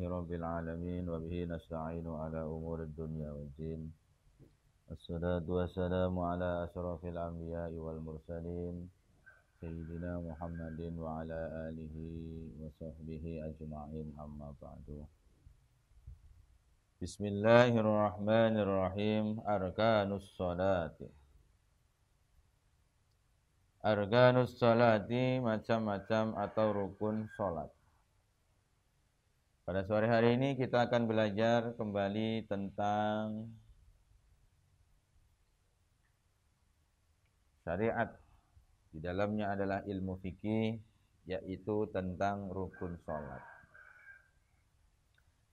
Rabbil alamin wa bihi nasta'inu ala umuri dunya wad din. Assalatu wassalamu ala asyrafil anbiya'i wal mursalin sayyidina Muhammadin wa ala alihi wa sahbihi ajma'in, amma ba'du. Bismillahirrahmanirrahim. Arkanus salati. Arkanus salati macam-macam atau rukun salat. Pada sore hari ini kita akan belajar kembali tentang syariat. Di dalamnya adalah ilmu fikih, yaitu tentang rukun salat.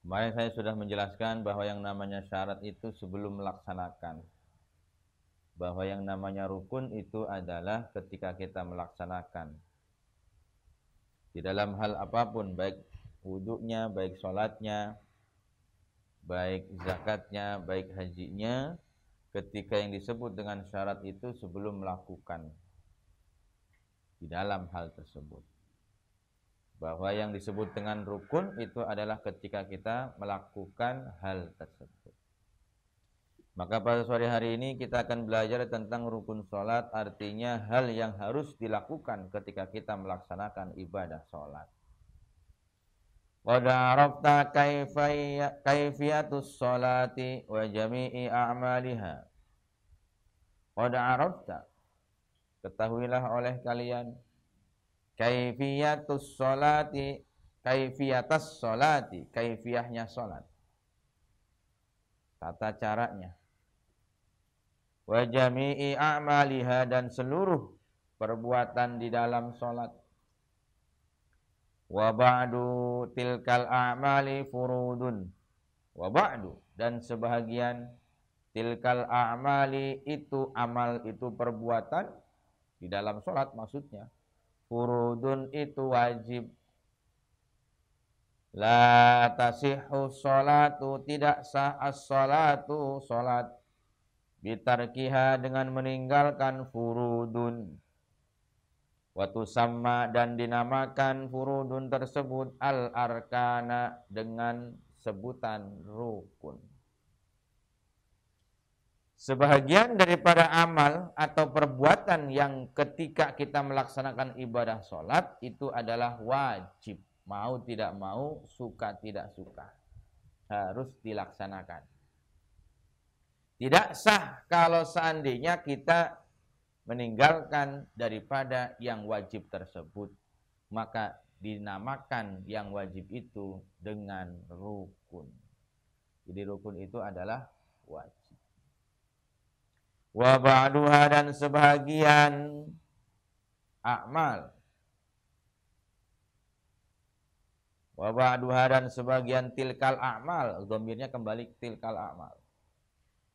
Kemarin saya sudah menjelaskan bahwa yang namanya syarat itu sebelum melaksanakan. Bahwa yang namanya rukun itu adalah ketika kita melaksanakan. Di dalam hal apapun, baik wuduknya, baik sholatnya, baik zakatnya, baik hajinya, ketika yang disebut dengan syarat itu sebelum melakukan di dalam hal tersebut. Bahwa yang disebut dengan rukun itu adalah ketika kita melakukan hal tersebut. Maka pada sore hari ini kita akan belajar tentang rukun sholat, artinya hal yang harus dilakukan ketika kita melaksanakan ibadah sholat. Qad arafta kaifiyatus sholati wa jami'i a'maliha. Qad arafta, ketahuilah oleh kalian, kaifiyatus sholati, kaifiyatas sholati, kaifiyahnya sholat, tata caranya. Wa jami'i a'maliha, dan seluruh perbuatan di dalam sholat. Wa ba'du tilkal a'mali furudun. Wa ba'du, dan sebahagian tilkal a'mali itu amal, itu perbuatan di dalam sholat maksudnya. Furudun itu wajib. La tasihhu sholatu, tidak sah as-sholatu, sholat, bitarkiha, dengan meninggalkan furudun. Watu sama, dan dinamakan furudun tersebut al-arkana, dengan sebutan rukun. Sebahagian daripada amal atau perbuatan yang ketika kita melaksanakan ibadah sholat itu adalah wajib. Mau tidak mau, suka tidak suka, harus dilaksanakan. Tidak sah kalau seandainya kita meninggalkan daripada yang wajib tersebut, maka dinamakan yang wajib itu dengan rukun. Jadi rukun itu adalah wajib. Wa ba'duha, dan sebahagian a'mal. Wa ba'duha, dan sebagian tilkal a'mal, dhamirnya kembali tilkal a'mal.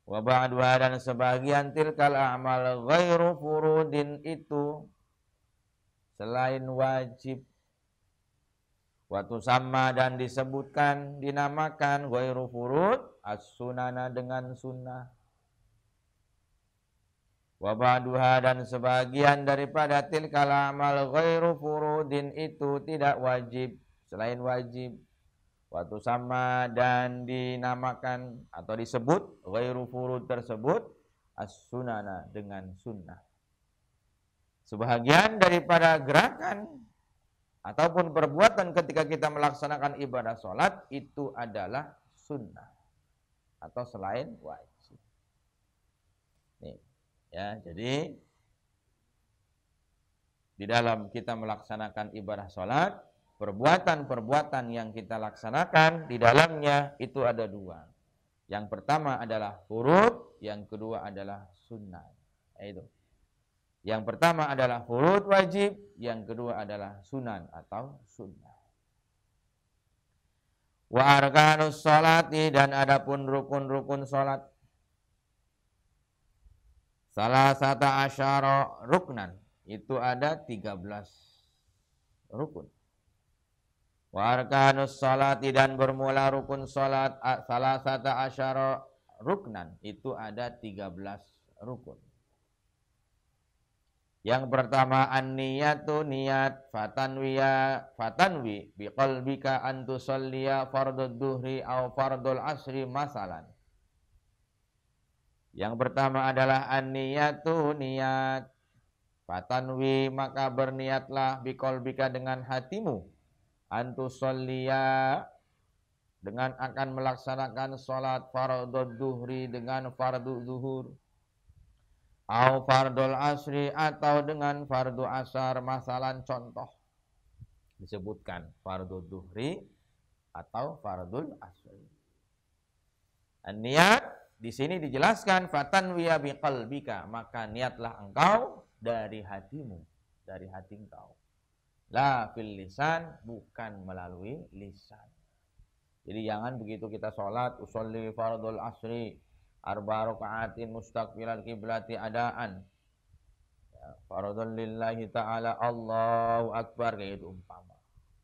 Wa ba'duha, dan sebagian tilkal a'mal ghairu furudin, itu selain wajib. Wa tusamma, dan disebutkan, dinamakan ghairu furud as-sunana, dengan sunnah. Wa ba'duha, dan sebagian daripada tilkal a'mal ghairu furudin, itu tidak wajib, selain wajib. Waktu sama, dan dinamakan atau disebut ghairu furud tersebut as-sunana, dengan sunnah. Sebahagian daripada gerakan ataupun perbuatan ketika kita melaksanakan ibadah sholat itu adalah sunnah atau selain wajib. Nih, ya, jadi di dalam kita melaksanakan ibadah sholat, perbuatan-perbuatan yang kita laksanakan di dalamnya itu ada dua. Yang pertama adalah furud, yang kedua adalah sunnah. Itu. Yang pertama adalah furud wajib, yang kedua adalah sunan atau sunnah. Wa arkanus sholati, dan adapun rukun-rukun sholat. Salasata asyara ruknan, itu ada 13 rukun. Wa arkanus sholati, dan bermula rukun sholat salasata asyara ruknan, itu ada 13 rukun. Yang pertama an-niyatu niat fatanwi biqalbika an tusalliya fardud duhri au fardul asri masalan. Yang pertama adalah an-niyatu niat fatanwi maka berniatlah biqalbika dengan hatimu an tusalliya dengan akan melaksanakan salat fardud duhri dengan fardu zuhur au fardul asri atau dengan fardu asar. Masalan contoh disebutkan fardu duhri atau fardul asri. Niat di sini dijelaskan fatanwiya biqalbika maka niatlah engkau dari hatimu, dari hati engkau. La fil lisan bukan melalui lisan. Jadi jangan begitu kita sholat usolli fardul asri arba raka'atin mustaqbilal kiblati adaan. Ya, fardhun lillahi ta'ala Allahu akbar kayak itu umpama.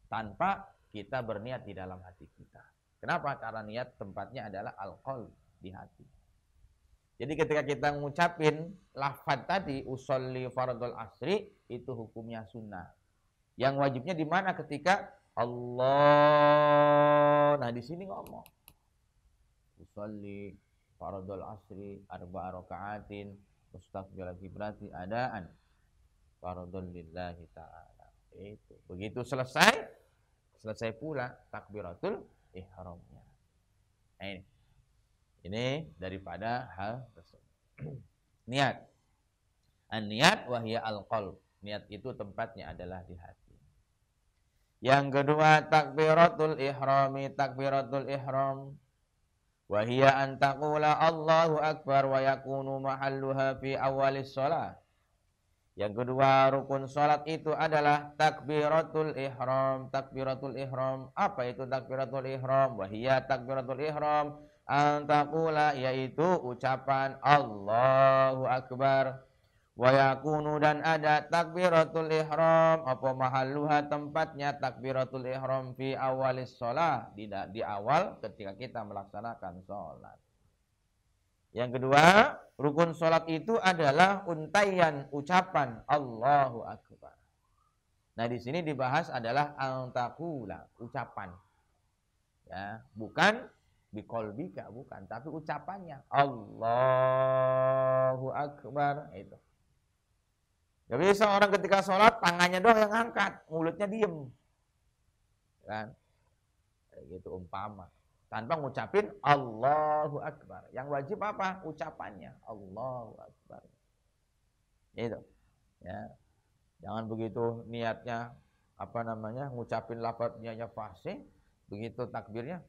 Tanpa kita berniat di dalam hati kita. Kenapa? Karena niat tempatnya adalah al-qalb, di hati. Jadi ketika kita ngucapin lafaz tadi usolli fardul asri itu hukumnya sunnah. Yang wajibnya di mana ketika Allah. Nah, di sini ngomong usolli fardul asri arba raka'atin mustaqbilal kiblati adaan fardhun lillahi ta'ala. Itu. Begitu selesai pula takbiratul ihramnya. Nah, ini daripada hal tersebut. Niat. An-niat wa hiya al-qalb. Niat itu tempatnya adalah di hati. Yang kedua takbiratul ihrami, takbiratul ihram. Wa hiya an taqula Allahu akbar wa yakunu mahalluha fi awalis shalah. Yang kedua rukun salat itu adalah takbiratul ihram. Takbiratul ihram. Apa itu takbiratul ihram? Wa hiya takbiratul ihram an taqula yaitu ucapan Allahu akbar. Wa yakunu dan ada takbiratul ihram apa mahalluha tempatnya takbiratul ihram fi awalis shalah di awal ketika kita melaksanakan salat. Yang kedua, rukun salat itu adalah untaian ucapan Allahu akbar. Nah, di sini dibahas adalah antaqula, ucapan. Ya, bukan biqalbika, bukan, tapi ucapannya Allahu akbar itu. Gak bisa orang ketika sholat tangannya doang yang angkat, mulutnya diem, kan? Gitu umpama, tanpa ngucapin Allahu Akbar. Yang wajib apa? Ucapannya Allahu Akbar. Itu, ya. Jangan begitu niatnya ngucapin lafadznya ya fasih, begitu takbirnya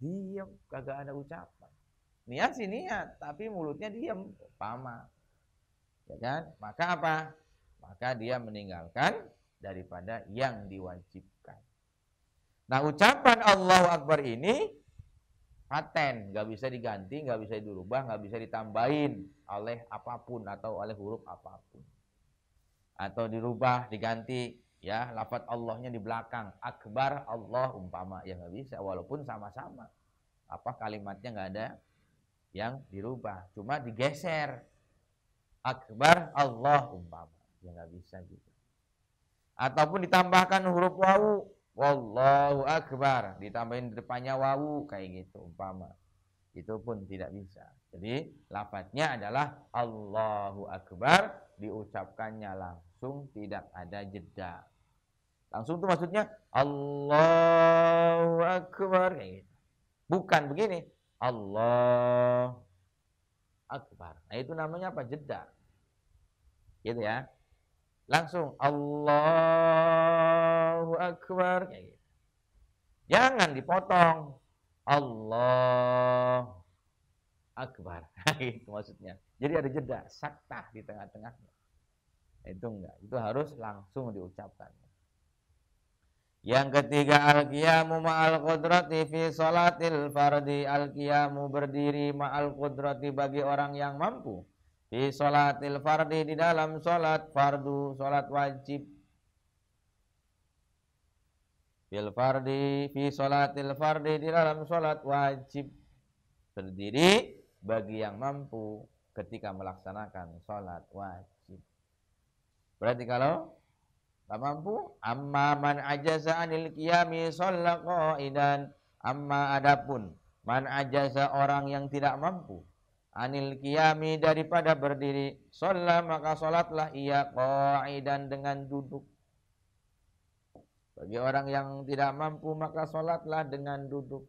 diem, kagak ada ucapan. Niat sih niat, tapi mulutnya diem, umpama. Ya kan? Maka apa? Maka dia meninggalkan daripada yang diwajibkan. Nah, ucapan Allahu Akbar ini paten, nggak bisa diganti, nggak bisa dirubah, nggak bisa ditambahin oleh apapun atau oleh huruf apapun. Atau dirubah, diganti, ya lafaz Allahnya di belakang, Akbar Allah umpama, ya nggak bisa, walaupun sama-sama. Apa kalimatnya nggak ada yang dirubah, cuma digeser. Akbar Allah umpama, ya nggak bisa gitu. Ataupun ditambahkan huruf wawu, wallahu akbar, ditambahin depannya wawu kayak gitu umpama, itu pun tidak bisa. Jadi lafadznya adalah Allahu akbar, diucapkannya langsung, tidak ada jeda. Langsung itu maksudnya Allahu akbar kayak gitu. Bukan begini, Allah akbar. Nah, itu namanya apa? Jeda. Gitu ya. Langsung Allahu akbar kayak gitu. Jangan dipotong. Allah akbar. Itu maksudnya. Jadi ada jeda, saktah di tengah-tengahnya. Itu enggak. Itu harus langsung diucapkan. Yang ketiga al-qiyamu ma'al qudrati fi salatil fardi. Al-qiyamu berdiri ma'al qudrati bagi orang yang mampu. Fi salatil fardi di dalam salat fardu, salat wajib. Fil fardi fi salatil fardi di dalam salat wajib. Berdiri bagi yang mampu ketika melaksanakan salat wajib. Berarti kalau nggak mampu, amma man ajaza anil qiyami shalla qa'idan. Amma adapun man ajaza orang yang tidak mampu anil qiyami daripada berdiri, shalla maka salatlah ia qa'idan dengan duduk. Bagi orang yang tidak mampu maka salatlah dengan duduk.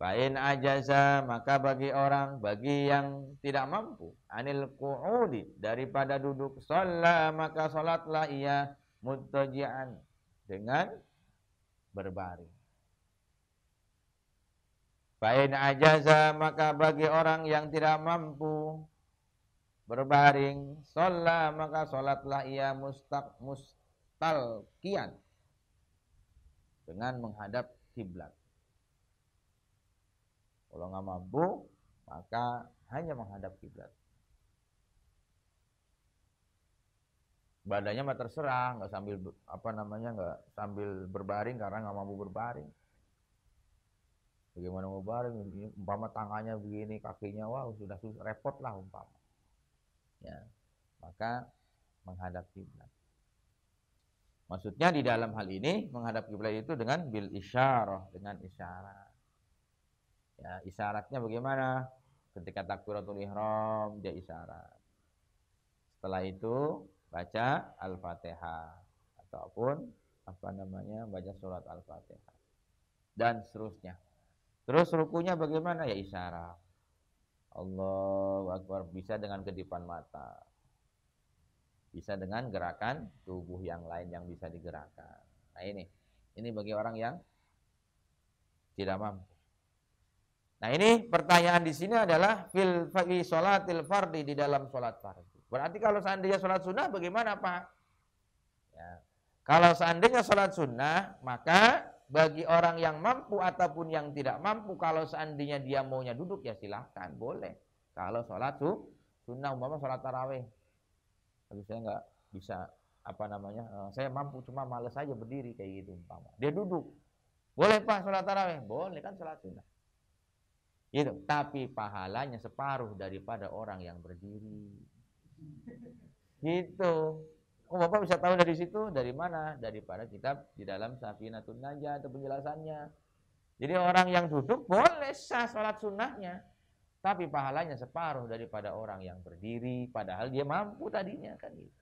Fa'in ajaza maka bagi yang tidak mampu anil qu'udi daripada duduk, shalla maka salatlah ia muttaji'an dengan berbaring. Fa'in ajaza maka bagi orang yang tidak mampu berbaring, shalla maka salatlah ia mustalqiyan dengan menghadap kiblat. Kalau nggak mampu, maka hanya menghadap kiblat. Badannya mah terserah, nggak sambil nggak sambil berbaring karena nggak mampu berbaring. Bagaimana mau baring? Umpama tangannya begini, kakinya wah sudah repot lah umpama. Ya, maka menghadap kiblat. Maksudnya di dalam hal ini menghadap kiblat itu dengan bil isyarah, dengan isyarat. Ya, isyaratnya bagaimana? Ketika takbiratul ihram dia isyarat. Setelah itu baca Al-Fatihah ataupun baca surat Al-Fatihah dan seterusnya. Terus rukunya bagaimana? Ya isyarat. Allahu Akbar, bisa dengan kedipan mata. Bisa dengan gerakan tubuh yang lain yang bisa digerakkan. Nah ini bagi orang yang tidak mampu. Nah ini pertanyaan di sini adalah fil sholatil fardi, di dalam sholat fardi. Berarti kalau seandainya sholat sunnah bagaimana Pak? Ya. Kalau seandainya sholat sunnah, maka bagi orang yang mampu ataupun yang tidak mampu, kalau seandainya dia maunya duduk ya silahkan, boleh. Kalau sholat sunnah umpama sholat tarawih, kalau saya nggak bisa saya mampu cuma males aja berdiri kayak gitu umpama, dia duduk, boleh Pak sholat tarawih, boleh kan sholat sunnah. Gitu. Tapi pahalanya separuh daripada orang yang berdiri. Gitu. Oh, Bapak bisa tahu dari situ? Dari mana? Daripada kitab di dalam Safinatun Najah atau penjelasannya. Jadi orang yang duduk boleh sah sholat sunnahnya. Tapi pahalanya separuh daripada orang yang berdiri. Padahal dia mampu tadinya kan gitu.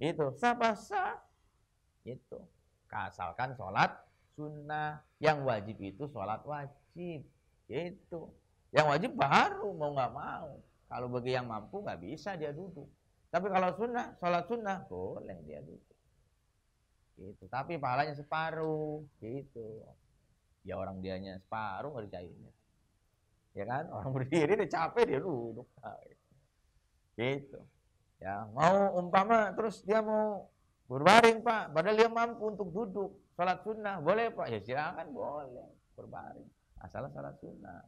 Itu sah. Itu. Asalkan sholat sunnah. Yang wajib itu sholat wajib. Itu yang wajib baru mau nggak mau. Kalau bagi yang mampu nggak bisa dia duduk. Tapi kalau sunnah, sholat sunnah boleh dia duduk. Gitu. Tapi pahalanya separuh. Gitu. Ya orang dianya separuh nggak dicairin. Ya kan? Orang berdiri dia capek dia duduk. Gitu. Ya mau umpama terus dia mau berbaring Pak. Padahal dia mampu untuk duduk. Sholat sunnah boleh Pak. Ya silakan boleh berbaring. Asal salat sunnah.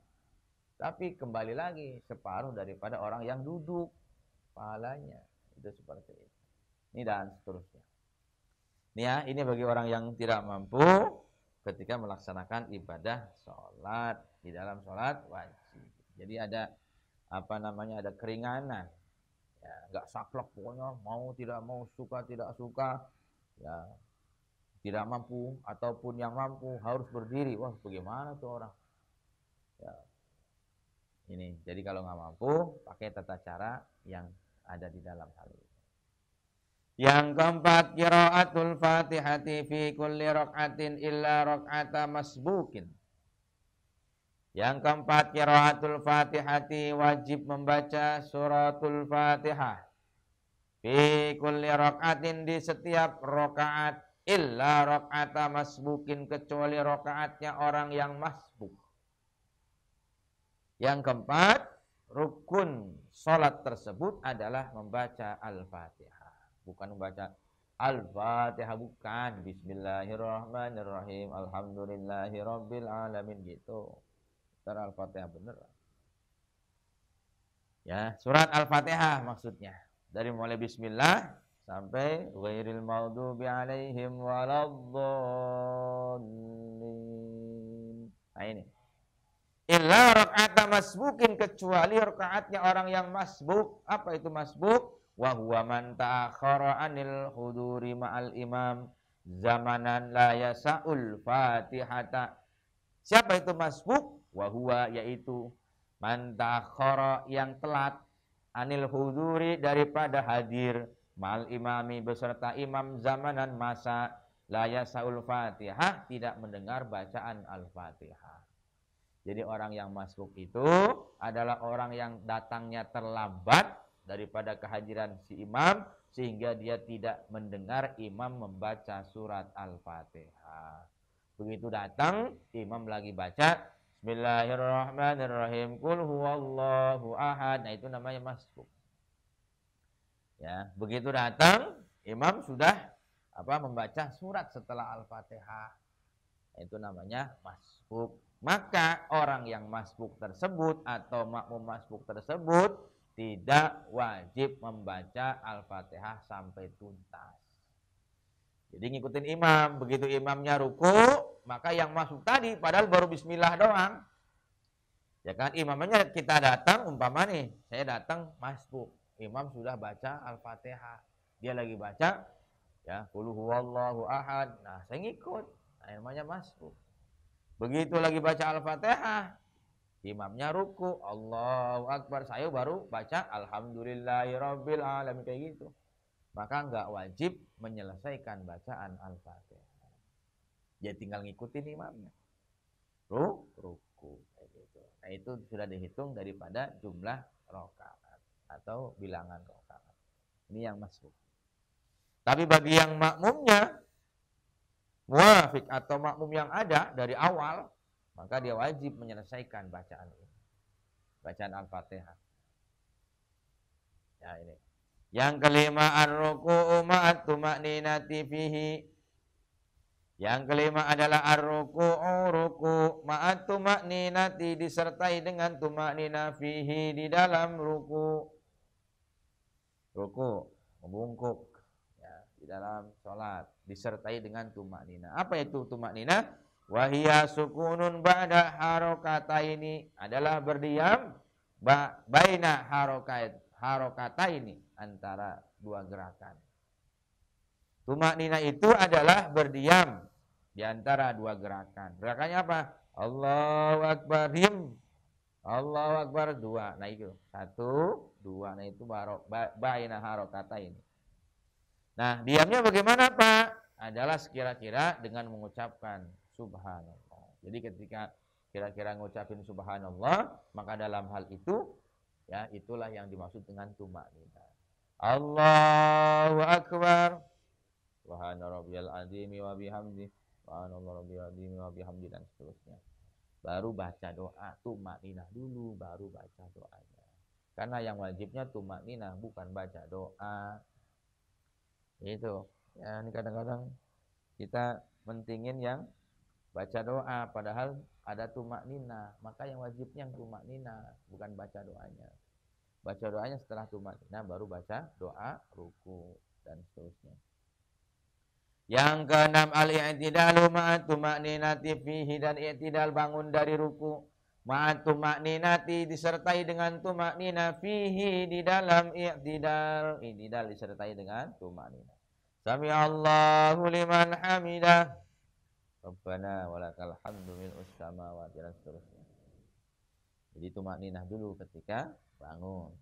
Tapi kembali lagi separuh daripada orang yang duduk pahalanya. Itu seperti itu. Ini dan seterusnya. Ini ya, ini bagi orang yang tidak mampu ketika melaksanakan ibadah sholat di dalam sholat wajib. Jadi ada ada keringanan. Ya, nggak saklek pokoknya mau tidak mau, suka tidak suka. Ya, tidak mampu ataupun yang mampu harus berdiri. Wah, bagaimana tuh orang? Ya. Ini, jadi kalau nggak mampu, pakai tata cara yang ada di dalam hal ini. Yang keempat, qiraatul Fatihati fi kulli raq'atin illa raq'ata masbukin. Yang keempat, qiraatul Fatihati, wajib membaca suratul Fatihah fi kulli raq'atin, di setiap rakaat, illa raq'ata masbukin, kecuali rakaatnya orang yang masbuk. Yang keempat, rukun sholat tersebut adalah membaca Al-Fatihah. Bukan membaca Al-Fatihah, bukan. Bismillahirrahmanirrahim. Alhamdulillahirabbil alamin gitu. Cara Al-Fatihah bener. Ya, surat Al-Fatihah maksudnya. Dari mulai bismillah sampai ghairil maghdubi alaihim waladdallin. Nah ini. Illa rakaat masbukin, kecuali rakaatnya orang yang masbuk. Apa itu masbuk? wa huwa man ta'akhkhara 'anil huduri ma'al imam zamanan la yasa'ul fatihata. Siapa itu masbuk? Wa huwa, yaitu man ta'akhkhara, yang telat, anil huduri, daripada hadir, ma'al imami, beserta imam, zamanan, masa, la yasa'ul fatihah, tidak mendengar bacaan al-fatihah. Jadi orang yang masbuk itu adalah orang yang datangnya terlambat daripada kehadiran si imam, sehingga dia tidak mendengar imam membaca surat al-fatihah. Begitu datang, imam lagi baca Bismillahirrahmanirrahim, Qul huwallahu ahad. Nah, itu namanya masbuk. Ya, begitu datang, imam sudah membaca surat setelah al-fatihah. Itu namanya masbuk. Maka orang yang masbuk tersebut atau makmum masbuk tersebut tidak wajib membaca al-fatihah sampai tuntas. Jadi ngikutin imam. Begitu imamnya ruku, maka yang masuk tadi padahal baru bismillah doang. Ya kan, imamnya kita datang, umpama nih, saya datang masbuk, imam sudah baca al-fatihah, dia lagi baca ya qul huwallahu ahad. Nah, saya ngikut. Nah, namanya masbuk. Begitu lagi baca al-fatihah, imamnya ruku, Allahu akbar, saya baru baca alhamdulillahirabbil alamin, kayak gitu. Maka enggak wajib menyelesaikan bacaan al-fatihah. Dia tinggal ngikutin imamnya. Ruku kayak gitu. Nah, itu sudah dihitung daripada jumlah rakaat atau bilangan rakaat. Ini yang masbuk. Tapi bagi yang makmumnya muwafiq atau makmum yang ada dari awal, maka dia wajib menyelesaikan bacaan ini. Bacaan al-fatihah. Ya, ini. Yang kelima, ar-ruku'u ma'at tuma'ninati fihi. Yang kelima adalah ar-ruku'u, ruku' ma'at tuma'ninati, disertai dengan tuma'nina fihi, di dalam ruku'. Ruku', membungkuk ya, di dalam sholat, disertai dengan tumaknina. Apa itu tumaknina? Wahia sukunun ba'da harokataini, adalah berdiam baina harokataini, antara dua gerakan. Tumaknina itu adalah berdiam di antara dua gerakan. Gerakannya apa? Allahu akbar, diam. Allahu akbar, dua. Nah, itu satu, dua. Nah, itu baina harokataini. Nah, diamnya bagaimana, Pak? Adalah sekira-kira dengan mengucapkan subhanallah. Jadi ketika kira-kira ngucapin subhanallah, maka dalam hal itu ya, itulah yang dimaksud dengan tumaknina. Allahu akbar. Subhana rabbiyal azim wa bihamdi. Subhanallah rabbiyal azim wa bihamdi, dan seterusnya. Baru baca doa, tumaknina dulu, baru baca doanya. Karena yang wajibnya tumaknina, bukan baca doa. Itu ya, ini kadang-kadang kita mentingin yang baca doa, padahal ada tumaknina. Maka yang wajibnya yang tumaknina, bukan baca doanya. Baca doanya setelah tumaknina, baru baca doa, ruku, dan seterusnya. Yang keenam, al-i'tidalu ma'at tumakninati fihi, dan i'tidal, bangun dari ruku, ma'at tumakninati, disertai dengan tumaknina, fihi, di dalam i'tidal. I'tidal disertai dengan tumaknina. Sami Allahu liman hamidah, Rabbana walakal hamdu mil'us samawati, dan seterusnya. Jadi tumakninah dulu ketika bangun.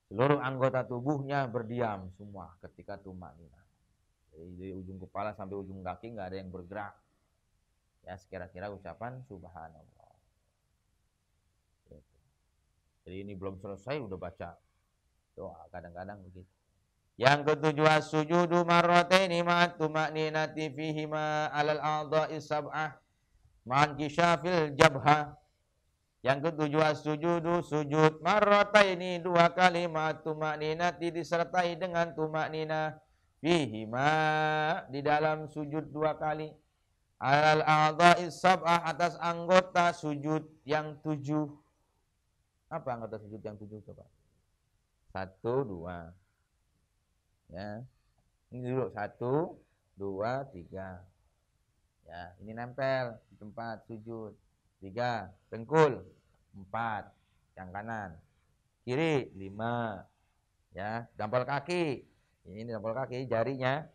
Seluruh anggota tubuhnya berdiam semua ketika tumakninah. Jadi dari ujung kepala sampai ujung kaki nggak ada yang bergerak. Ya, sekira-kira ucapan subhanallah. Jadi ini belum selesai udah baca doa, kadang-kadang begitu. Yang ketujuh, as-sujudu marrataini ma'at tuma'ninati fihi ma 'alal a'dha'i sab'ah ma'an kisyafil jabha. Yang ketujuh, as-sujudu, sujud, marrataini, dua kali, ma'at tuma'ninati, disertai dengan tumaknina, fihi ma, di dalam sujud dua kali, 'alal a'dha'i sab'ah, atas anggota sujud yang tujuh. Apa anggota sujud yang tujuh, coba? Satu, dua. Ya, ini dulu 1, 2, 3. Ya, ini nempel di tempat sujud. 3, dengkul. 4, yang kanan. Kiri 5, Ya, jempol kaki. Ini jempol kaki, jarinya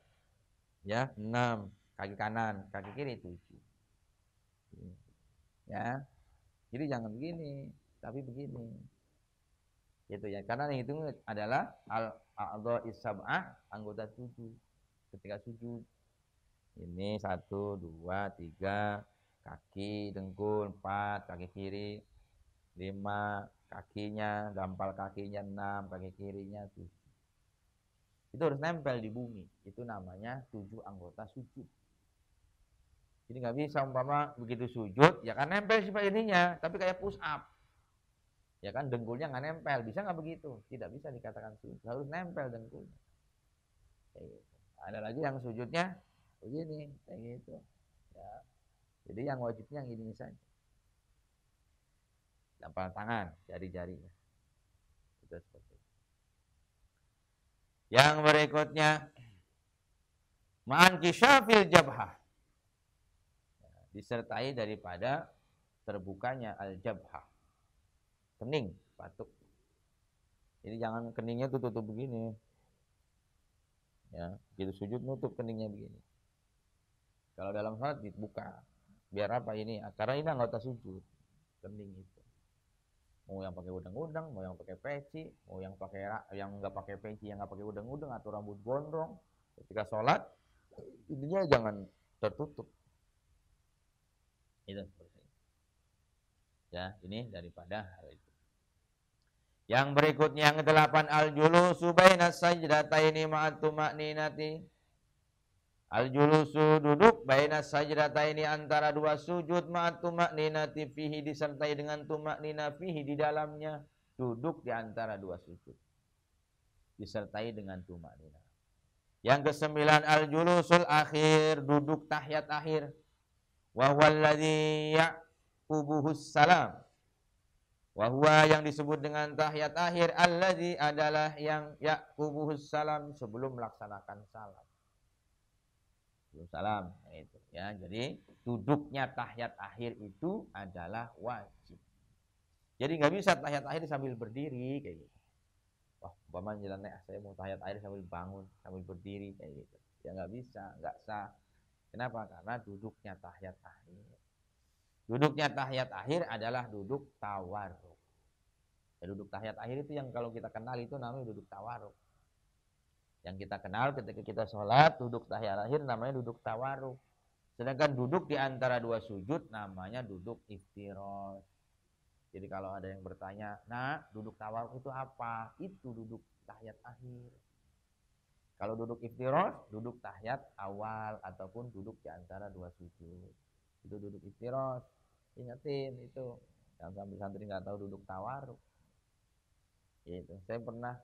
ya 6, kaki kanan, kaki kiri 7. Ya. Jadi jangan begini, tapi begini. Gitu ya. Karena yang itu adalah al-a'dha is-sab'ah, anggota 7 ketika sujud. Ini 1, 2, 3, kaki, dengkul 4, kaki kiri 5, kakinya, dampal kakinya 6, kaki kirinya 7. Itu harus nempel di bumi. Itu namanya 7 anggota sujud. Jadi nggak bisa umpama begitu sujud, ya kan nempel seperti ininya, tapi kayak push up. Ya kan dengkulnya nggak nempel, bisa nggak begitu? Tidak bisa dikatakan sujud, harus nempel dengkulnya. Kayak gitu. Ada lagi yang sujudnya begini, kayak gitu. Ya. Jadi yang wajibnya yang ini saja. Dampal tangan, jari-jarinya. Itu seperti itu. Yang berikutnya, ma'an kisyafil jabhah. Ya, disertai daripada terbukanya al-jabhah. Kening, batuk. Jadi jangan keningnya tutup begini. Ya, gitu sujud nutup keningnya begini. Kalau dalam salat dibuka. Biar apa ini? Karena ini anggota sujud. Kening itu. Mau yang pakai udang-udang, mau yang pakai peci, mau yang pakai yang enggak pakai peci, yang enggak pakai udang-udang atau rambut gondrong. Ketika sholat, intinya jangan tertutup. Itu seperti itu. Ya, ini daripada hal itu. Yang berikutnya yang ke-8 al-julusu bainas sajdataini ma'at tuma'ninati. Al-julusu duduk bainas sajdataini antara dua sujud ma'at tuma'ninati fihi disertai dengan tuma'nina fihi di dalamnya. Duduk di antara dua sujud. Disertai dengan tuma'nina. Yang ke-9 al-julusul akhir, duduk tahiyat akhir. Wa huwa alladzi ya'qubuhus salam. Wahwa yang disebut dengan tahiyat akhir alladzi adalah yang ya'qubuhus salam sebelum melaksanakan salam. Sebelum salam itu ya. Jadi duduknya tahiyat akhir itu adalah wajib. Jadi nggak bisa tahiyat akhir sambil berdiri kayak gitu. Wah, umpamanya jalan saya mau tahiyat akhir sambil bangun, sambil berdiri kayak gitu. Ya nggak bisa, nggak sah. Kenapa? Karena duduknya tahiyat akhir. Duduknya tahiyat akhir adalah duduk tawarruk. Ya, duduk tahiyat akhir itu yang kalau kita kenal itu namanya duduk tawarruk. Yang kita kenal ketika kita sholat, duduk tahiyat akhir namanya duduk tawarruk. Sedangkan duduk di antara dua sujud namanya duduk iftirash. Jadi kalau ada yang bertanya, nah duduk tawarruk itu apa? Itu duduk tahiyat akhir. Kalau duduk iftirash, duduk tahiyat awal ataupun duduk di antara dua sujud. Itu duduk iftirash. Ingatin itu. Yang santri nggak tahu duduk tawarruk. Gitu. Saya pernah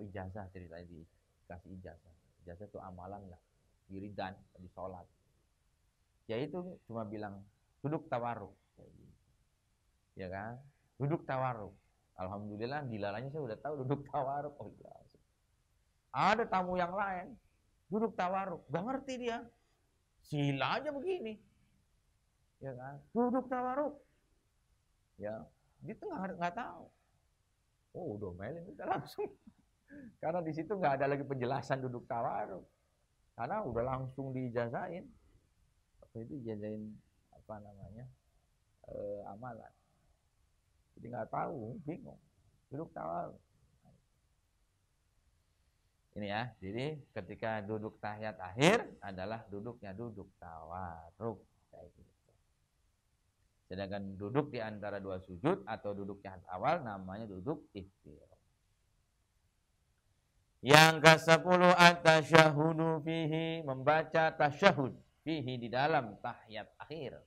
ijazah ceritanya dikasih ijazah. Ijazah itu amalan lah. Wiridan di sholat. Ya itu cuma bilang duduk tawarruk. Ya kan? Duduk tawarruk. Alhamdulillah dilalanya saya udah tahu duduk tawarruk. Oh iya. Ada tamu yang lain duduk tawarruk. Gak ngerti dia. Sila aja begini. Ya kan? Duduk tawarruk. Ya, dia tuh nggak tahu. Oh, udah melin udah langsung. Karena di situ nggak ada lagi penjelasan duduk tawarruk. Karena udah langsung diijazahin. Waktu itu diijazahin amalan. Jadi nggak tahu, bingung. Duduk tawarruk. Ini ya, jadi ketika duduk tahiyat akhir adalah duduknya duduk tawarruk kayak gitu. Sedangkan duduk di antara dua sujud atau duduk tahiyat awal namanya duduk iftirash. Yang ke-10 at-tasyahhudu fihi, membaca tasyahud fihi di dalam tahiyat akhir.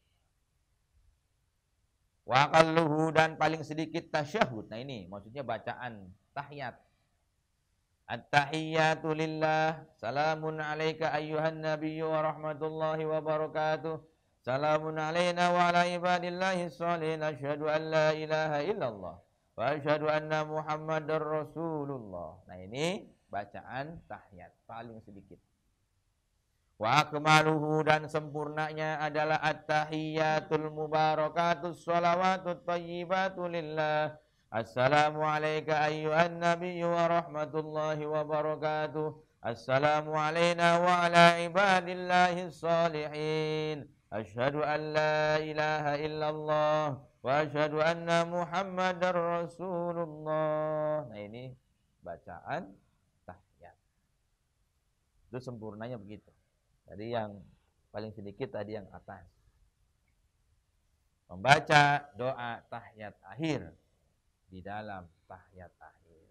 Wa qalluhu, dan paling sedikit tasyahud. Nah ini maksudnya bacaan tahiyat. At-tahiyyatu lillah, salamun alaika ayyuhan nabiyyu wa rahmatullahi wa barakatuh. Salamun alaina wa ala ibadillahi sholihin, asyhadu an la ilaha illallah wa asyhadu anna muhammadar rasulullah. Nah ini bacaan tahiyat paling sedikit. Wa akmaluhu, dan sempurnanya adalah at-tahiyyatul mubarakatus shalawatut thayyibatu lillah Assalamu alayka ayyuhan nabiyyu wa rahmatullahi wa barakatuh. Assalamu alayna wa ala ibadillahi salihin. Asyhadu an la ilaha illallah wa asyhadu anna Muhammadar Rasulullah. Nah, ini bacaan tahiyat. Itu sempurnanya begitu. Tadi yang paling sedikit tadi yang atas. Membaca doa tahiyat akhir di dalam tahiyat akhir.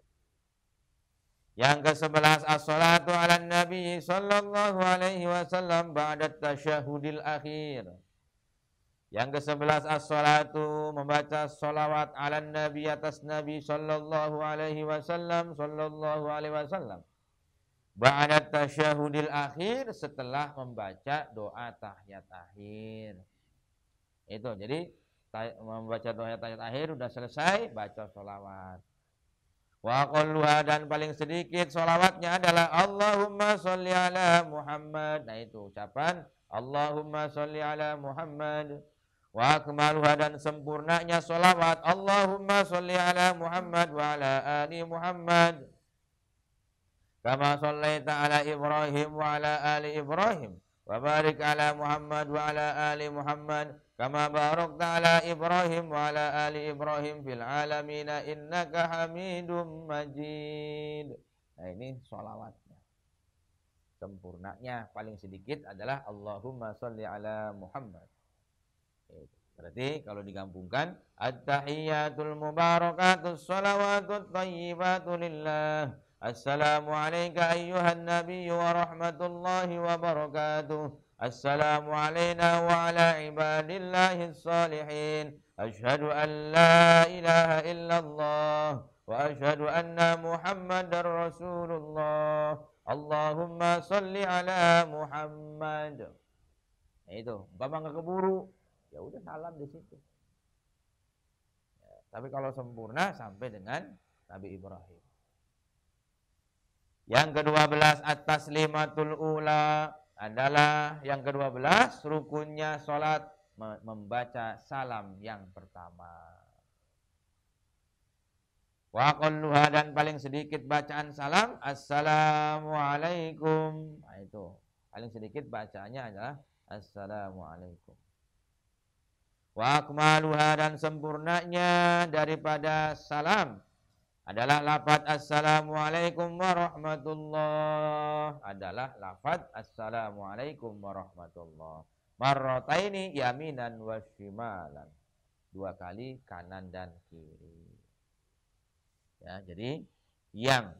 Yang ke-11 as-salatu 'alan nabi sallallahu alaihi wasallam ba'da tasyahudil akhir. Yang ke-11 as-salatu membaca salawat 'alan nabi atas nabi sallallahu alaihi wasallam ba'da tasyahudil akhir setelah membaca doa tahiyat akhir. Itu jadi membaca doa tahiyat akhir sudah selesai, baca sholawat. Wa aqalluha dan paling sedikit sholawatnya adalah Allahumma sholli ala Muhammad. Nah itu ucapan Allahumma sholli ala Muhammad. Wa akmaluha dan sempurnanya sholawat Allahumma sholli ala Muhammad wa ala ali Muhammad. Kama shollaita ala Ibrahim wa ala ali Ibrahim. Wa barik ala Muhammad wa ala ali Muhammad. Kama barakta ala Ibrahim wa ala ali Ibrahim fil alamin innaka Hamidum Majid. Nah ini sholawatnya. Sempurnanya paling sedikit adalah Allahumma sholli ala Muhammad. Berarti kalau digabungkan at-tahiyyatul mubarakatus sholawatut thayyibatu lillah. Assalamu alayka ayyuhan nabiyyu wa rahmatullahi wa barakatuh. Assalamu alayna wa ala ibadillahi salihin. Asyhadu an la ilaha illallah wa asyhadu anna Muhammadar Rasulullah. Allahumma salli ala Muhammad. Nah itu, umpama nggak keburu, ya udah salam di situ. Ya, tapi kalau sempurna sampai dengan Nabi Ibrahim. Yang ke-12 at-taslimatul ula adalah yang ke-12 rukunnya salat membaca salam yang pertama. Wa qalluha dan paling sedikit bacaan salam assalamualaikum. Nah itu paling sedikit bacaannya adalah assalamualaikum. Wa akmaluha dan sempurnanya daripada salam adalah lafaz assalamualaikum warahmatullah. Adalah lafaz assalamualaikum warahmatullah. Marrataini yaminan wa shimalan. 2 kali kanan dan kiri. Ya, jadi yang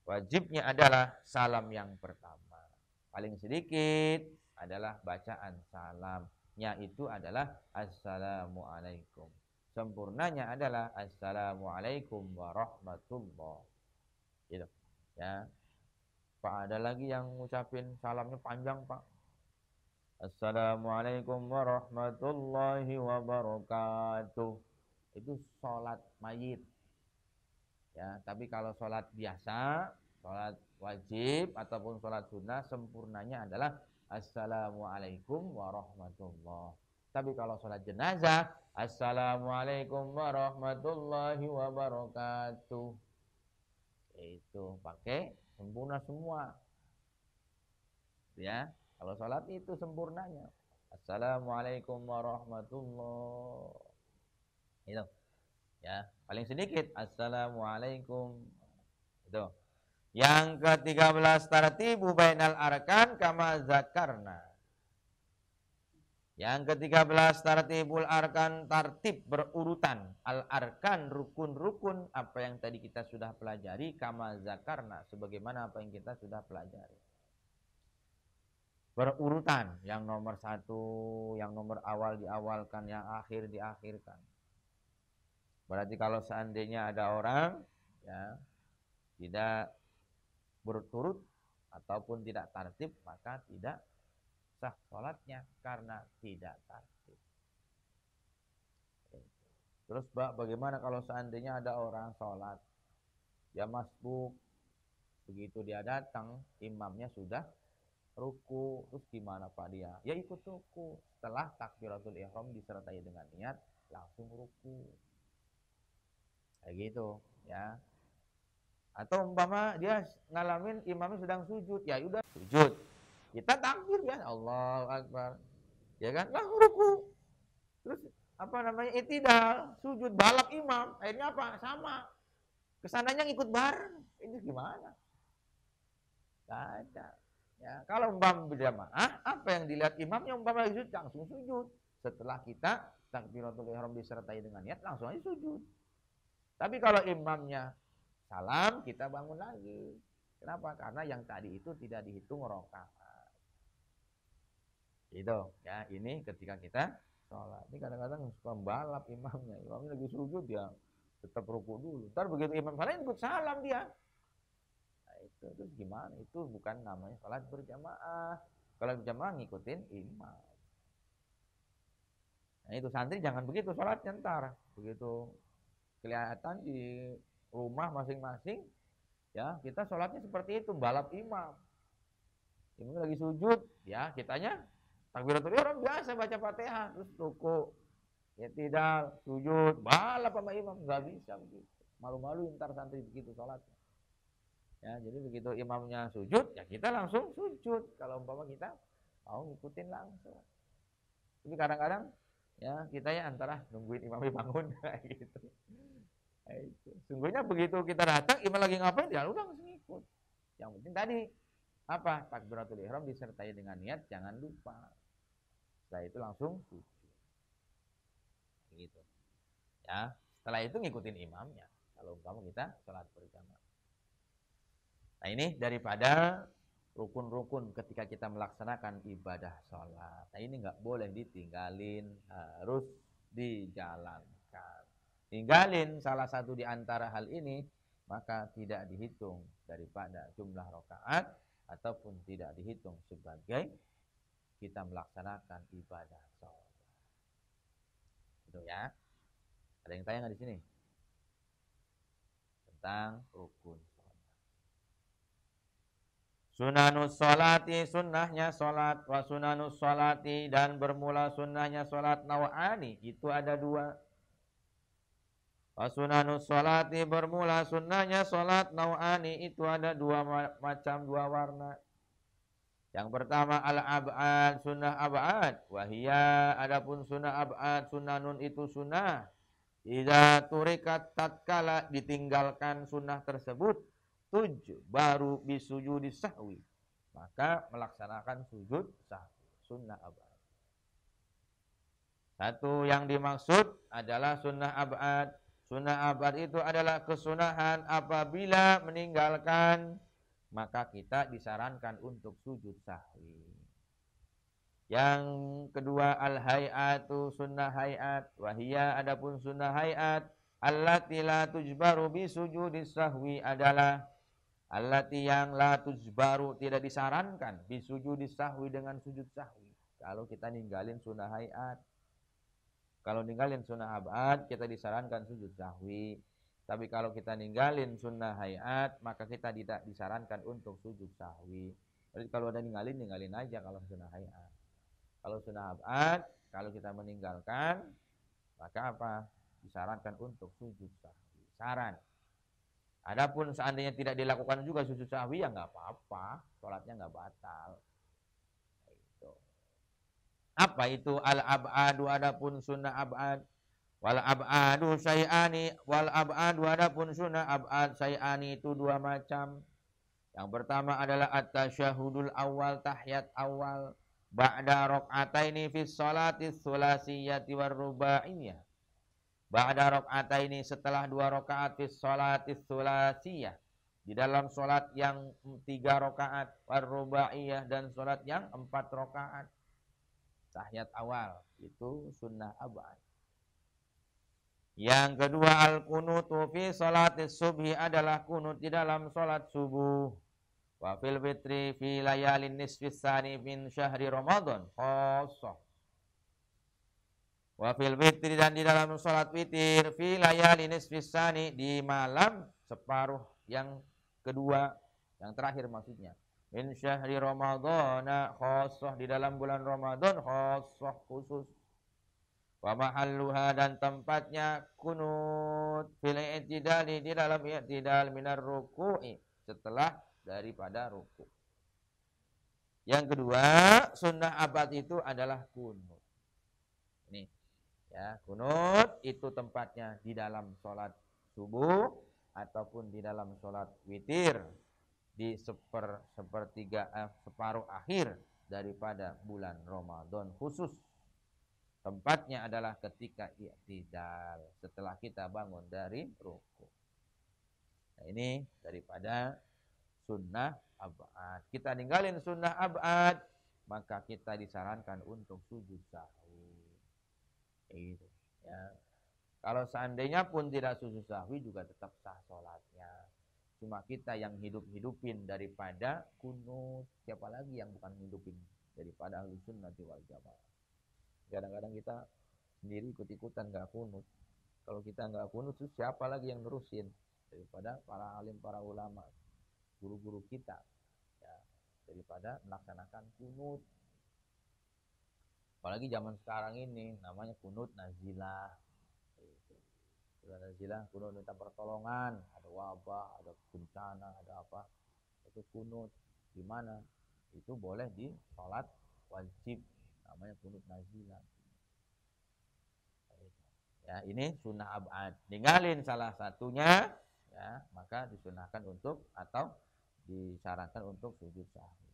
wajibnya adalah salam yang pertama. Paling sedikit adalah bacaan salamnya itu adalah assalamualaikum. Sempurnanya adalah assalamualaikum warahmatullah. Gitu. Ya. Pak, ada lagi yang ngucapin salamnya panjang, Pak. Assalamualaikum warahmatullahi wabarakatuh. Itu sholat mayit. Ya, tapi kalau sholat biasa, sholat wajib ataupun sholat sunnah sempurnanya adalah assalamualaikum warahmatullah. Tapi kalau sholat jenazah, assalamualaikum warahmatullahi wabarakatuh. Itu pakai sempurna semua. Ya, kalau sholat itu sempurnanya. Assalamualaikum warahmatullahi. Itu. Ya, paling sedikit assalamualaikum. Itu. Yang ke-13 tartibu bainal arkan kama zakarna. Yang ke-13 tartibul arkan, tartib berurutan. Al-arkan rukun-rukun apa yang tadi kita sudah pelajari kama zakarna sebagaimana apa yang kita sudah pelajari. Berurutan, yang nomor 1, yang nomor awal diawalkan, yang akhir diakhirkan. Berarti kalau seandainya ada orang ya tidak berturut ataupun tidak tartib maka tidak sah sholatnya karena tidak tartib. Terus bagaimana kalau seandainya ada orang sholat dia masbuk, begitu dia datang imamnya sudah ruku, terus gimana Pak dia? Ya ikut ruku, setelah takbiratul ihram disertai dengan niat langsung ruku. Kayak gitu, ya. Atau umpama dia ngalamin imamnya sedang sujud, ya udah sujud. Kita takbir ya, Allahu Akbar. Ya kan? Lah ruku. Terus apa namanya? I'tidal, sujud balap imam. Akhirnya apa? Sama. Kesananya ngikut bareng. Ini gimana? Gak ada. Ya, kalau umpama berjamaah, apa yang dilihat imamnya umpama lagi sujud, langsung sujud. Setelah kita takbiratul ihram disertai dengan niat, langsung aja sujud. Tapi kalau imamnya salam, kita bangun lagi. Kenapa? Karena yang tadi itu tidak dihitung rakaat. Gitu. Ya, ini ketika kita sholat. Ini kadang-kadang suka balap imamnya. Imamnya lagi sujud ya, tetap ruku dulu. Ntar begitu imam salam ikut salam dia. Nah, itu terus gimana? Itu bukan namanya sholat berjamaah. Kalau berjamaah ngikutin imam. Nah, itu santri jangan begitu sholatnya ntar. Begitu kelihatan di rumah masing-masing, ya kita sholatnya seperti itu, balap imam. Imam lagi sujud, ya kitanya takbiratul ihram biasa baca Fatihah, terus ruku, ya tidak sujud, balap sama imam, nggak bisa begitu. Malu-malu ntar santri begitu sholatnya. Ya, jadi begitu imamnya sujud, ya kita langsung sujud. Kalau umpama kita mau ngikutin langsung. Tapi kadang-kadang ya kita ya antara nungguin imamnya bangun kayak gitu. Nah, itu. Sungguhnya begitu kita datang, imam lagi ngapain, ya udah langsung ikut. Yang penting tadi apa? Takbiratul ihram disertai dengan niat, jangan lupa. Setelah itu langsung sujud. Gitu. Ya, setelah itu ngikutin imamnya. Kalau umpama kita sholat berjamaah. Nah, ini daripada rukun-rukun ketika kita melaksanakan ibadah sholat. Nah, ini nggak boleh ditinggalin, harus dijalankan. Tinggalin salah satu di antara hal ini, maka tidak dihitung daripada jumlah rakaat ataupun tidak dihitung sebagai kita melaksanakan ibadah sholat. Itu ya. Ada yang tanya nggak di sini tentang rukun sholat? Sunanus sholati, sunnahnya sholat, wa sunanus sholati, dan bermula sunnahnya sholat naw'ani, itu ada dua. Sunanus sholati, bermula sunnahnya sholat naw'ani, itu ada dua macam, dua warna. Yang pertama al-ab'ad, sunnah ab'ad. Wahia, adapun sunnah ab'ad, sunnanun itu sunnah. Idza turikat, tatkala ditinggalkan sunnah tersebut, baru bisujudi sahwi, maka melaksanakan sujud sahwi, sunnah ab'ad. Satu yang dimaksud adalah sunnah ab'ad. Sunnah abad itu adalah kesunahan apabila meninggalkan, maka kita disarankan untuk sujud sahwi. Yang kedua al-hay'atu, sunnah hay'at. Wahia, adapun sunnah hay'at, allati la tujbaru bisujudis sahwi, adalah allati yang la tujbaru, tidak disarankan bisujudis sahwi, dengan sujud sahwi. Kalau kita ninggalin sunnah hay'at. Kalau ninggalin sunnah abad, kita disarankan sujud sahwi. Tapi kalau kita ninggalin sunnah hayat, maka kita tidak disarankan untuk sujud sahwi. Jadi kalau ada ninggalin aja kalau sunnah hayat. Kalau sunnah abad, kalau kita meninggalkan, maka apa? Disarankan untuk sujud sahwi. Saran. Adapun seandainya tidak dilakukan juga sujud sahwi, ya nggak apa-apa. Sholatnya nggak batal. Apa itu al-ab'adu, adapun sunnah ab'ad? Wal ab'adu syai'ani, wal ab'adu adapun sunnah ab'ad syai'ani, itu dua macam. Yang pertama adalah at-tasyahudul awal, tahiyat awal, ba'da raq'ataini fi sholati tsulasiyyati war rubaiyah. Ba'da raq'ataini, setelah dua rakaat, fi sholati tsulasiyah, di dalam sholat yang 3 rakaat, war rubaiyah, dan sholat yang 4 rakaat. Tahiyat awal itu sunnah abad. Yang kedua al-kunutu fi sholatis subhi, adalah kunut di dalam sholat subuh. Wa fil fitri fi layalin nisfis tsani min syahri Ramadan khossah. Wa fil fitri, dan di dalam sholat witir, fi layalin nisfis tsani, di malam separuh yang kedua, yang terakhir maksudnya. Min syahri Ramadhan khossah, di dalam bulan Ramadan khossah, khusus. Wa mahalluha dan tempatnya kunut fil i'tidali di dalam i'tidal minar ruku'i setelah daripada ruku'. Yang kedua, sunnah abad itu adalah kunut. Ini ya, kunut itu tempatnya di dalam sholat subuh ataupun di dalam sholat witir di separuh akhir daripada bulan Ramadan khusus. Tempatnya adalah ketika i'tidal, setelah kita bangun dari ruku'. Nah, ini daripada sunnah abad. Kita ninggalin sunnah abad, maka kita disarankan untuk sujud sahwi. Gitu, ya. Kalau seandainya pun tidak sujud sahwi juga tetap sah sholatnya. Cuma kita yang hidup-hidupin daripada kunut. Siapa lagi yang bukan hidupin daripada Ahlus Sunnah wal Jamaah. Kadang-kadang kita sendiri ikut-ikutan gak kunut. Kalau kita gak kunut, siapa lagi yang nerusin daripada para alim, para ulama, guru-guru kita, ya, daripada melaksanakan kunut. Apalagi zaman sekarang ini namanya kunut nazilah. Kunut nazilah, kunut minta pertolongan, ada wabah, ada bencana, ada apa, itu kunut. Di mana? Itu boleh di sholat wajib, namanya kunut nazilah. Ya, ini sunnah abad. Ninggalin salah satunya, ya, maka disunahkan untuk atau disarankan untuk sujud sahwi.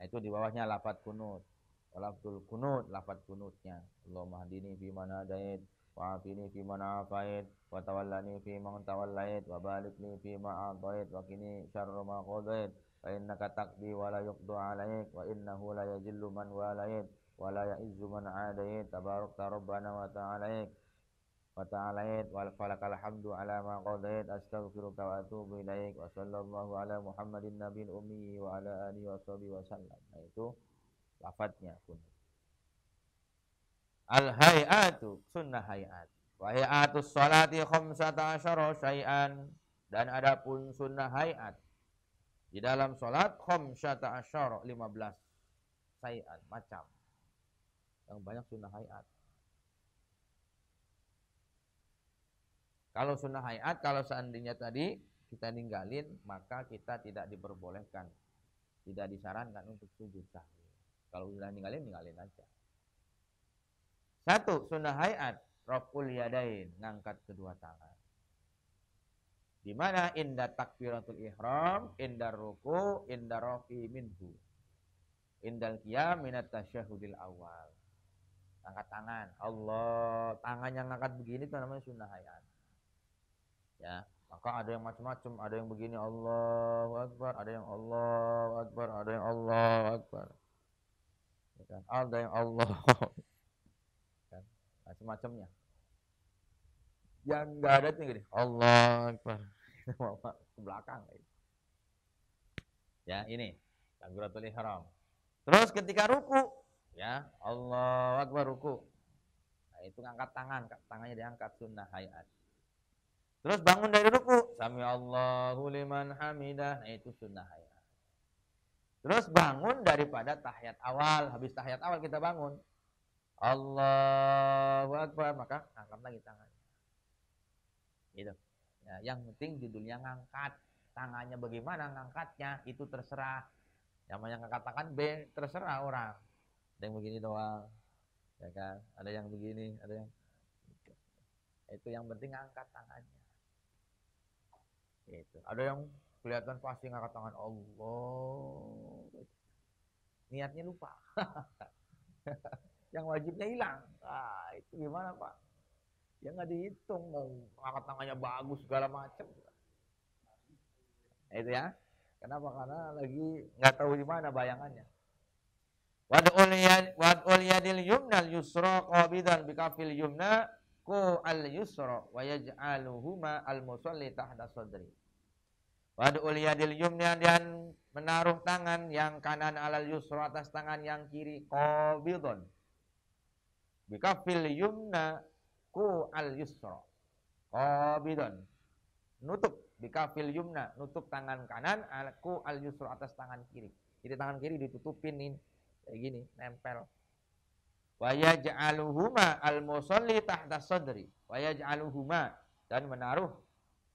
Nah, itu di bawahnya lafaz kunut. Lafzul kunut, lafaz kunutnya. Allahumma hdini fi man hadait, wa afini fi man afait, wa tawallani fi man tawallait, wa barik li fi ma a'tait, wa qini syarra ma qadait. Fa innaka taqdi wa la yuqdu 'alaik, wa innahu la yajillu man walait, wa la ya'izzu man 'adait. Tabarakta rabbana wa ta'alaik. Wa ta'alait wal falakal hamdu ala ma qadait. Astaghfiruka wa atubu ilaik. Wa sallallahu ala Muhammadin nabiyil ummi wa ala alihi wa sahbihi wa sallam. Nah, itu lafadznya kunut. Al-hay'atu, sunnah hay'at. Wa hay'atus salati khamsata asyara syai'an. Dan adapun sunnah hay'at di dalam salat khamsata asyara 15 syai'an, macam. Yang banyak sunnah hay'at. Kalau sunnah hay'at, kalau seandainya tadi kita ninggalin, maka kita tidak diperbolehkan, tidak disarankan untuk sujud sahwi. Kalau sudah ninggalin aja. Satu, sunnah hay'at, raf'ul yadain, ngangkat kedua tangan. Di mana inda takbiratul ihram, inda ruku, inda rafi minhu, indal qiyam minat tasyahudil awal. Angkat tangan, Allah, tangan yang ngangkat begini itu namanya sunnah hay'at. Ya, maka ada yang macam-macam, ada yang begini Allahu Akbar, ada yang Allahu Akbar, ada yang Allahu Akbar. Ya kan? Ada yang Allah. Kan? Macam-macamnya. Yang enggak ada itu gini, Allahu Akbar. Ke belakang. Ya, ini takbiratul ihram. Terus ketika ruku, ya, Allahu Akbar ruku. Nah, itu ngangkat tangan, tangannya diangkat sunnah hayat. Terus bangun dari ruku, sami Allahu liman hamidah, nah itu sunnah hayat. Terus bangun daripada tahiyat awal, habis tahiyat awal kita bangun, Allahu Akbar, maka angkat lagi tangannya. Gitu. Ya, yang penting judulnya ngangkat, tangannya bagaimana ngangkatnya itu terserah. Yang ngangkat tangan terserah orang. Ada yang begini doang, ya kan? Ada yang begini, ada yang itu, yang penting ngangkat tangannya. Itu. Ada yang kelihatan pasti ngangkat tangan Allah. Niatnya lupa. Yang wajibnya hilang. Ah, itu gimana, Pak? Ya nggak dihitung, mau ngangkat tangannya bagus segala macam. Itu ya. Kenapa? Karena lagi nggak tahu di mana bayangannya. Wad'ul yadil yumna al-yusra qabidan bikafil yumna ku al-yusra wa yaj'aluhuma al-musalli tahta sadri. Wad'ul yadil yumna, dan menaruh tangan yang kanan alal yusra atas tangan yang kiri qabidan bikafil yumna ku al-yusra qabidan, nutup bikafil yumna, nutup tangan kanan, ku al-yusra atas tangan kiri. Jadi tangan kiri ditutupin nih kayak gini, nempel. Wa yaj'aluhuma al-musalli tahta sadri. Wa yaj'aluhuma, dan menaruh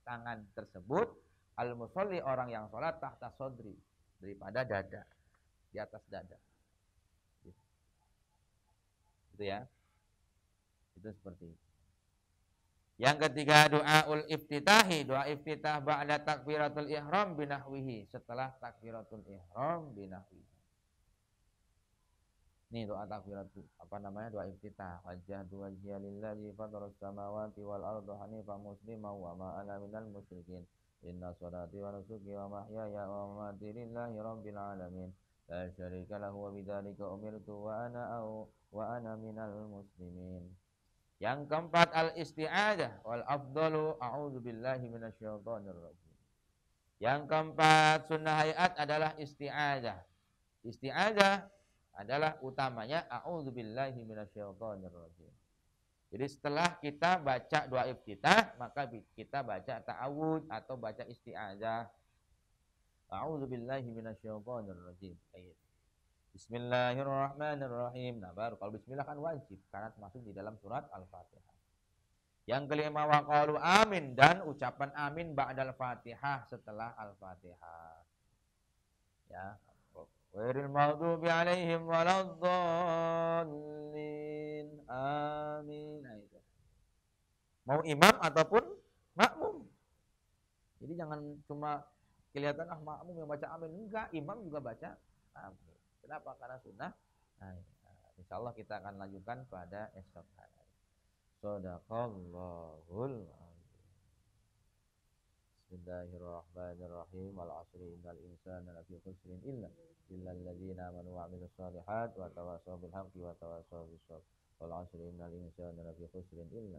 tangan tersebut al-musalli orang yang sholat tahta sadri, daripada dada, di atas dada. Gitu ya. Itu seperti itu. Yang ketiga doaul iftitahi, doa iftitah ba'da takbiratul ihram binahwihi, setelah takbiratul ihram binahwihi. Ini doa takbiratul doa iftitah. Wajjahtu wajhiya lillazi fatarus samawati wal arda hanifan musliman wa ma ana minal musyrikin. Inna sholati wa nusuki wa mahyaya wa mamati lillahi rabbil alamin. La syarika lahu wa bidzalika umirtu wa ana minal muslimin. Yang keempat al-isti'adzah wal afdalu a'udzubillahi minasyaitonir rajim. Yang keempat sunnah hayat adalah isti'adzah. Isti'adzah adalah utamanya a'udzubillahi minasyaitonir rajim. Jadi setelah kita baca doa iftitah, maka kita baca ta'awudz atau baca isti'adzah. A'udzubillahi minasyaitonir rajim. Bismillahirrahmanirrahim. Nah, baru kalau bismillah kan wajib karena termasuk di dalam surat Al-Fatihah. Yang kelima waqalu amin, dan ucapan amin ba'dal Fatihah, setelah Al-Fatihah. Ya. Ghairil maghdubi alaihim waladdallin. Amin. Nah, itu. Mau imam ataupun makmum. Jadi jangan cuma kelihatan makmum yang baca amin, enggak, imam juga baca amin. Kenapa? Karena sunnah. Nah, insyaallah kita akan lanjutkan pada esok hari. Shadaqallahul azim. Bismillahirrahmanirrahim. Wal 'asri innal insana lafi khusrin illa alladzina amanu wa 'amilus shalihat wa tawassaw bil haqqi wa tawassaw bis sabr. Wal 'asri innal insana lafi khusrin illa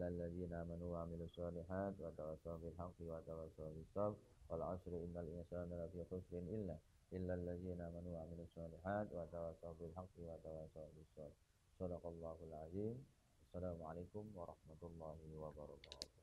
alladzina amanu wa 'amilus shalihat wa tawassaw bil haqqi wa tawassaw bis sabr. Wal 'asri innal insana lafi khusrin illa alladzina amanu wa 'amilus shalihat wa tawassaw bil haqqi wa tawassaw bis sabr. Shadaqallahul azim. Assalamualaikum warahmatullahi wabarakatuh.